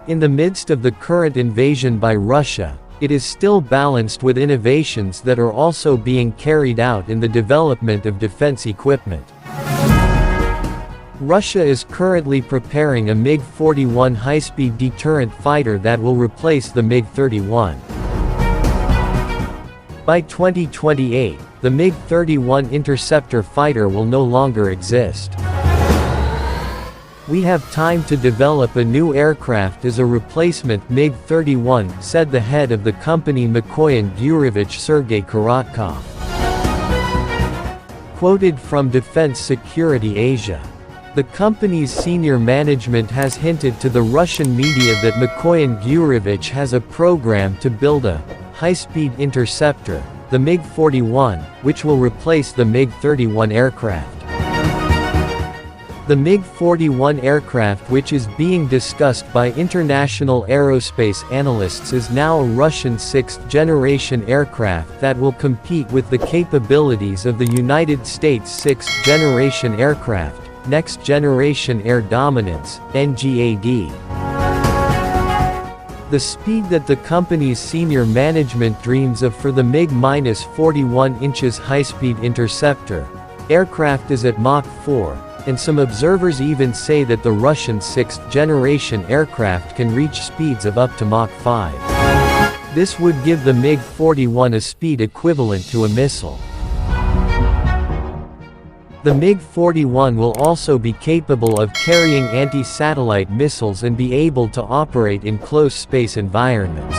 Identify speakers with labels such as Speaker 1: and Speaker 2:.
Speaker 1: In the midst of the current invasion by Russia, it is still balanced with innovations that are also being carried out in the development of defense equipment. Russia is currently preparing a MiG-41 high-speed deterrent fighter that will replace the MiG-31. By 2028, the MiG-31 interceptor fighter will no longer exist. "We have time to develop a new aircraft as a replacement MiG-31," said the head of the company Mikoyan Gurevich Sergey Korotkov. Quoted from Defense Security Asia. The company's senior management has hinted to the Russian media that Mikoyan Gurevich has a program to build a high-speed interceptor, the MiG-41, which will replace the MiG-31 aircraft. The MiG-41 aircraft, which is being discussed by international aerospace analysts, is now a Russian sixth-generation aircraft that will compete with the capabilities of the United States sixth-generation aircraft, Next Generation Air Dominance, NGAD. The speed that the company's senior management dreams of for the MiG-41 inches high-speed interceptor aircraft is at Mach 4, and some observers even say that the Russian sixth-generation aircraft can reach speeds of up to Mach 5. This would give the MiG-41 a speed equivalent to a missile. The MiG-41 will also be capable of carrying anti-satellite missiles and be able to operate in close space environments.